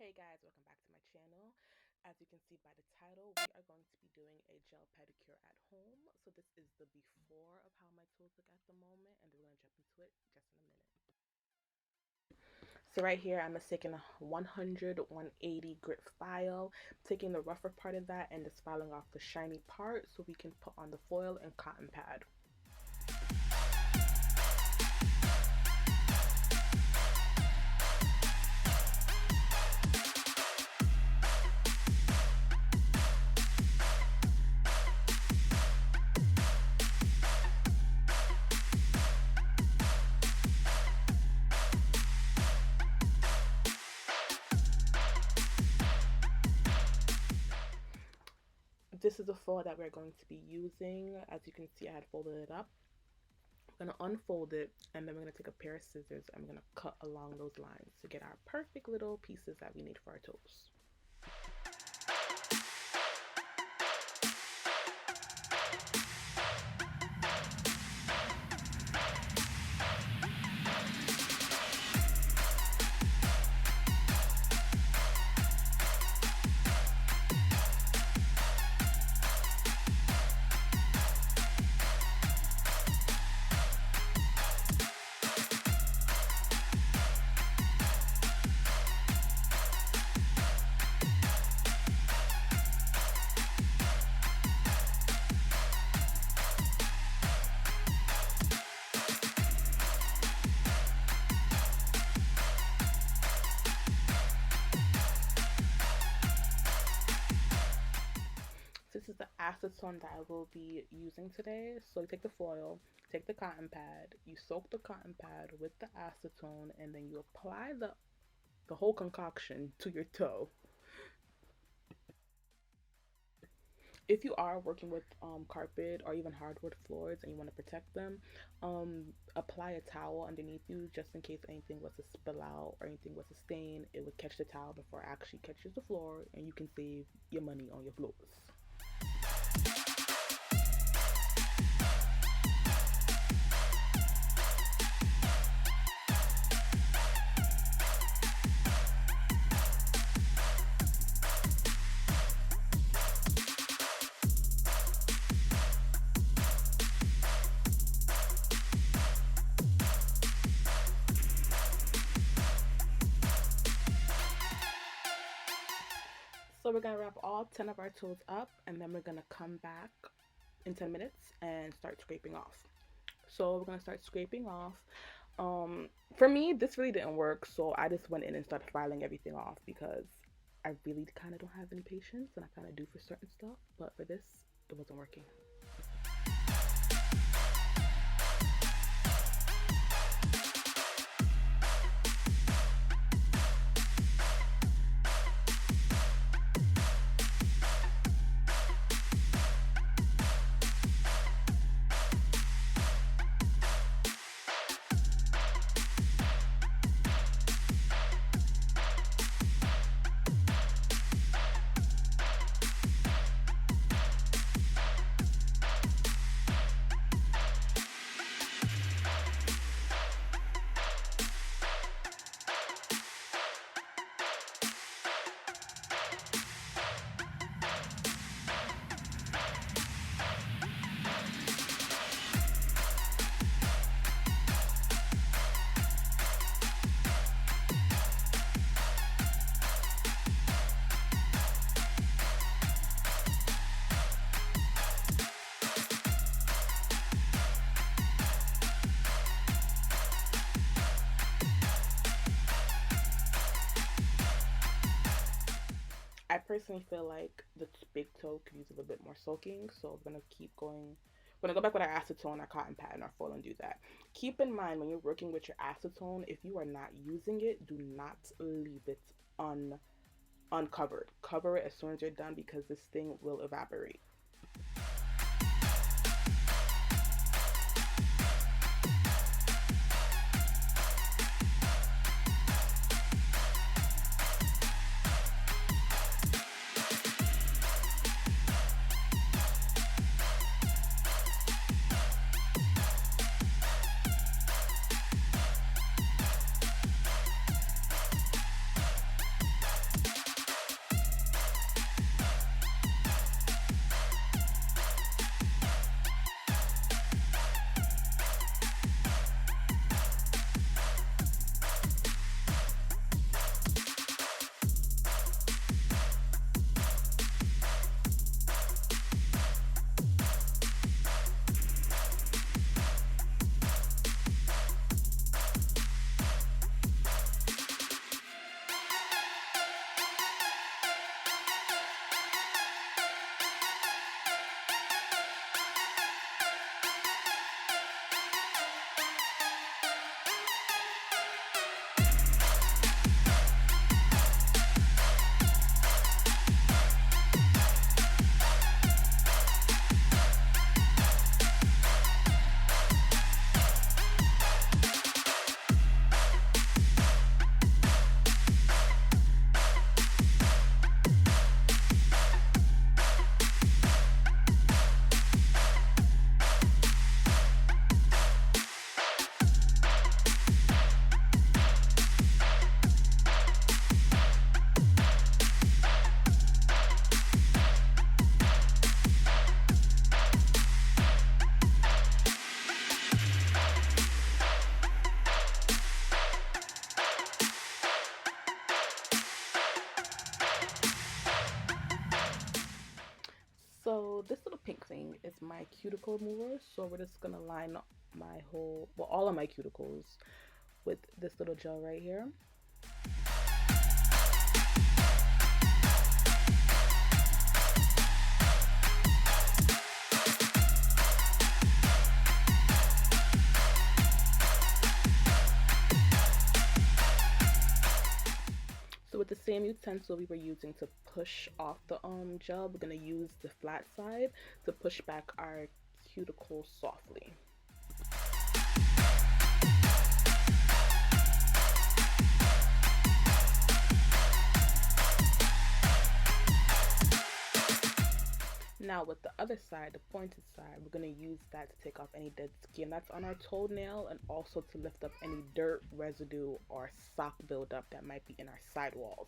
Hey guys, welcome back to my channel. As you can see by the title, we are going to be doing a gel pedicure at home. So this is the before of how my toes look at the moment, and we're going to jump into it just in a minute. So right here, I'm taking a 180 grit file, taking the rougher part of that and just filing off the shiny part so we can put on the foil and cotton pad. This is the foil that we're going to be using. As you can see, I had folded it up. I'm going to unfold it, and then we're going to take a pair of scissors and I'm going to cut along those lines to get our perfect little pieces that we need for our toes. This is the acetone that I will be using today. So you take the foil, take the cotton pad, you soak the cotton pad with the acetone, and then you apply the whole concoction to your toe. If you are working with carpet or even hardwood floors and you want to protect them, apply a towel underneath you just in case anything was to spill out or anything was to stain. It would catch the towel before it actually catches the floor, and you can save your money on your floors. So we're going to wrap all 10 of our toes up, and then we're going to come back in 10 minutes and start scraping off. So we're going to start scraping off. For me, this really didn't work, so I just went in and started filing everything off because I really kind of don't have any patience, and I kind of do for certain stuff, but for this, it wasn't working. I personally feel like the big toe could use a little bit more soaking, so we're gonna keep going. We're gonna go back with our acetone, our cotton pad, and our foil and do that. Keep in mind when you're working with your acetone, if you are not using it, do not leave it uncovered. Cover it as soon as you're done because this thing will evaporate. thing is my cuticle remover. So we're just gonna line up my whole, well, all of my cuticles with this little gel right here. So with the same utensil we were using to push off the gel, we're gonna use the flat side to push back our cuticle softly. Now with the other side, the pointed side, we're going to use that to take off any dead skin that's on our toenail, and also to lift up any dirt, residue, or sock buildup that might be in our sidewalls.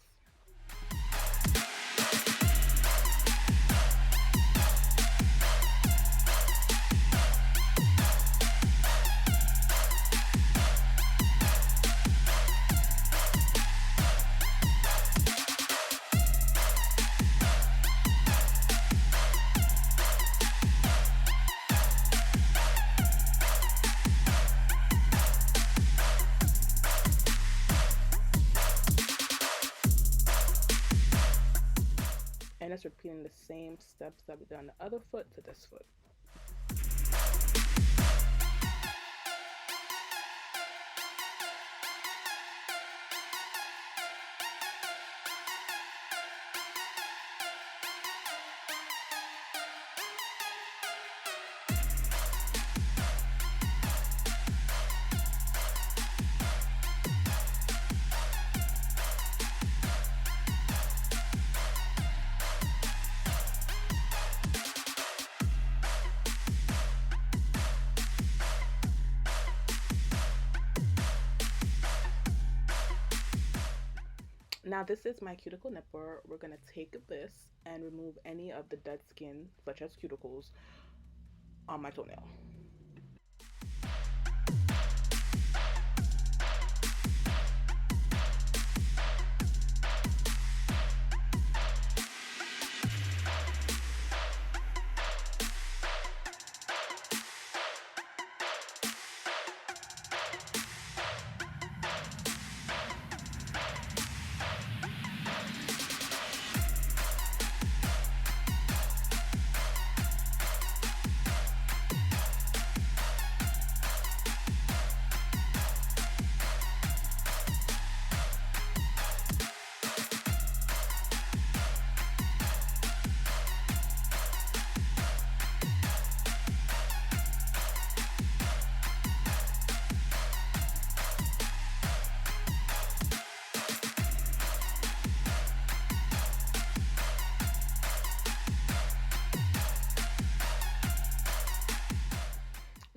And it's repeating the same steps that we did on the other foot to this foot. Now this is my cuticle nipper. We're going to take this and remove any of the dead skin, such as cuticles, on my toenail.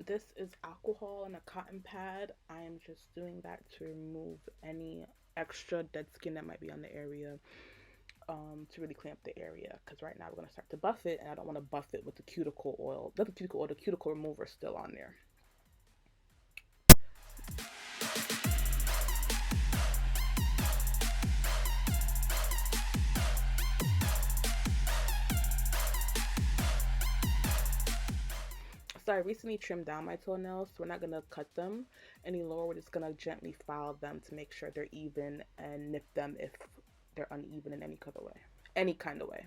This is alcohol and a cotton pad. I am just doing that to remove any extra dead skin that might be on the area, to really clean up the area, because right now we're going to start to buff it, and I don't want to buff it with the cuticle oil. Not the cuticle oil, the cuticle remover is still on there. So I recently trimmed down my toenails, so we're not going to cut them any lower. We're just going to gently file them to make sure they're even, and nip them if they're uneven in any kind of way. Any kind of way.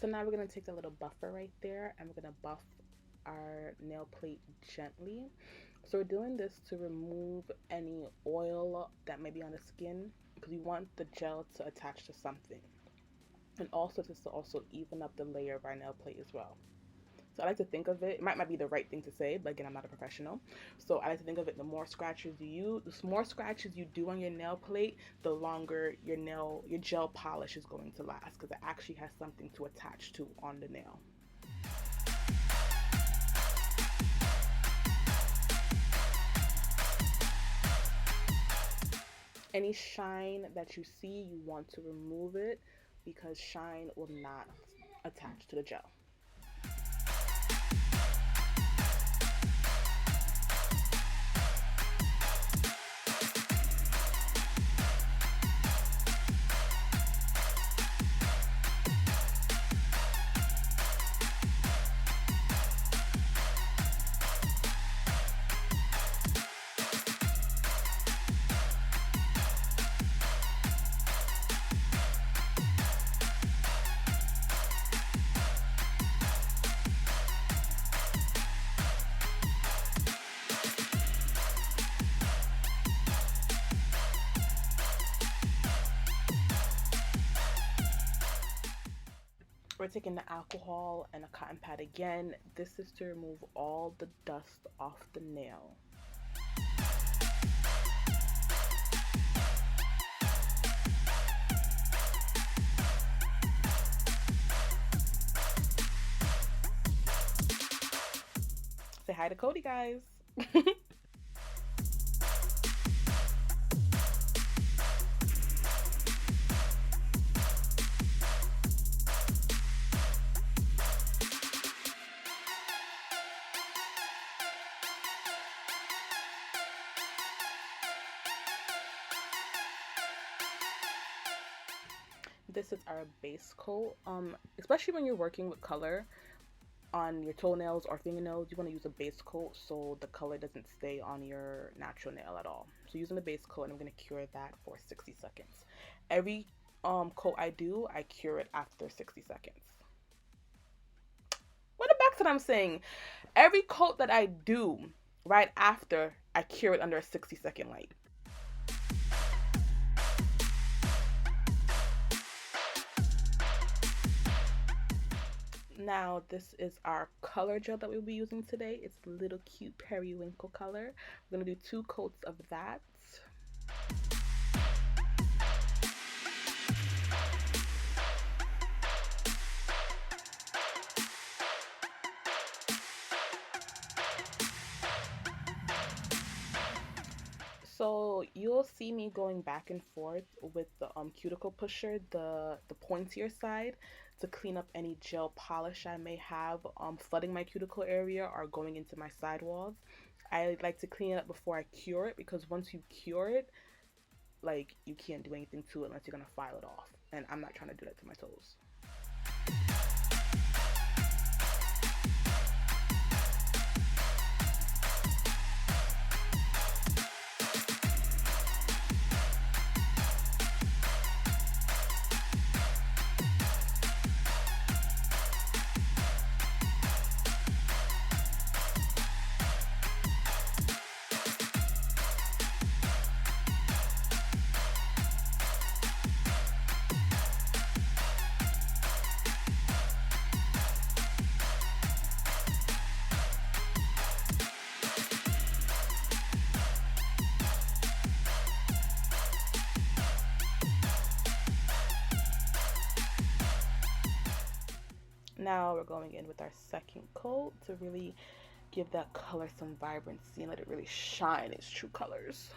So now we're going to take a little buffer right there and we're going to buff our nail plate gently. So we're doing this to remove any oil that may be on the skin because we want the gel to attach to something. And also just to also even up the layer of our nail plate as well. So I like to think of it, it might not be the right thing to say, but again, I'm not a professional. So I like to think of it, the more scratches you do on your nail plate, the longer your gel polish is going to last because it actually has something to attach to on the nail. Any shine that you see, you want to remove it because shine will not attach to the gel. We're taking the alcohol and a cotton pad again. This is to remove all the dust off the nail. Say hi to Cody, guys. This is our base coat. Especially when you're working with color on your toenails or fingernails, you want to use a base coat so the color doesn't stay on your natural nail at all. So using the base coat, and I'm going to cure that for 60 seconds. Every coat I do, I cure it after 60 seconds. What back to what I'm saying? Every coat that I do right after, I cure it under a 60-second light. Now this is our color gel that we'll be using today. It's little cute periwinkle color. We're going to do 2 coats of that. So you'll see me going back and forth with the cuticle pusher, the pointier side, to clean up any gel polish I may have flooding my cuticle area or going into my sidewalls. I like to clean it up before I cure it because once you cure it, like, you can't do anything to it unless you're gonna file it off, and I'm not trying to do that to my toes. Now we're going in with our second coat to really give that color some vibrancy and let it really shine its true colors.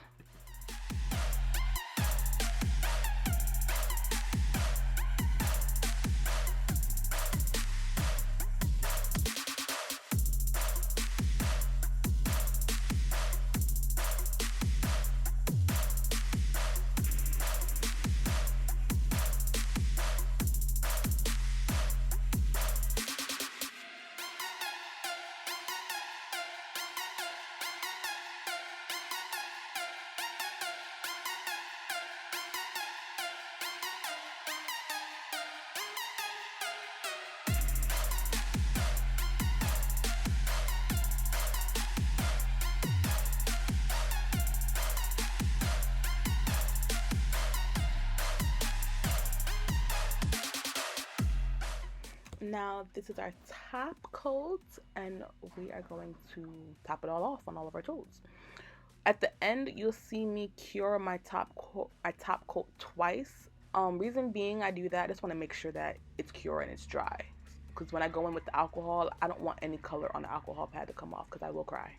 Now this is our top coat, and we are going to top it all off on all of our toes. At the end, you'll see me cure my top coat twice. Reason being I do that, I just want to make sure that it's cured and it's dry. Because when I go in with the alcohol, I don't want any color on the alcohol pad to come off because I will cry.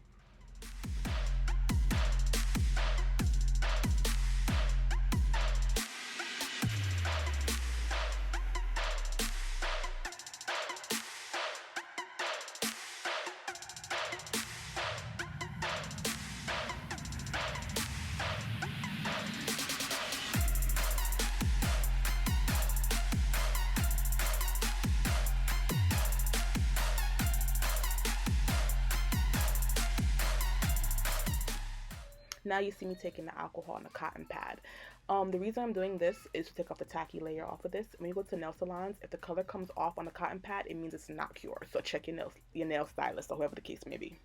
Now you see me taking the alcohol on the cotton pad. The reason I'm doing this is to take off the tacky layer off of this. When you go to nail salons, if the color comes off on the cotton pad, it means it's not cured. So check your nail stylist or whoever the case may be.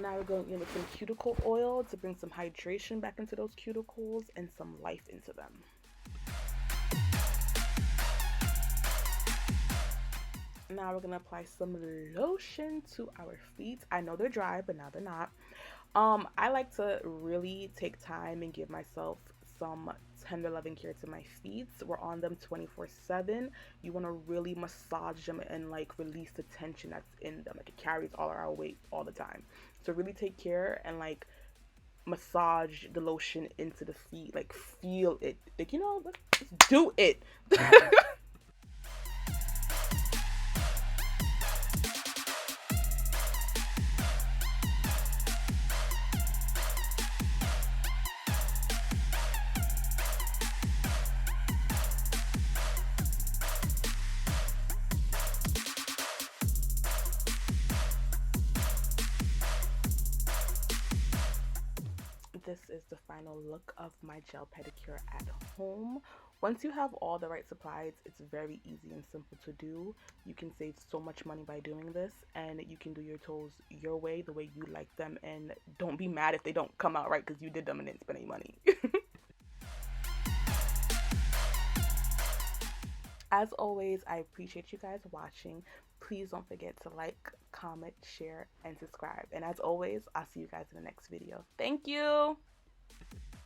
Now we're going in with some cuticle oil to bring some hydration back into those cuticles and some life into them. Now we're going to apply some lotion to our feet. I know they're dry, but now they're not. I like to really take time and give myself some tender loving care to my feet. We're on them 24/7. You want to really massage them and like release the tension that's in them. Like it carries all our weight all the time. So really take care and like massage the lotion into the feet. Like feel it. Like, you know, let's do it. This is the final look of my gel pedicure at home. Once you have all the right supplies, it's very easy and simple to do. You can save so much money by doing this, and you can do your toes your way, the way you like them, and don't be mad if they don't come out right because you did them and didn't spend any money. As always, I appreciate you guys watching. Please don't forget to like, comment, share, and subscribe. And as always, I'll see you guys in the next video. Thank you.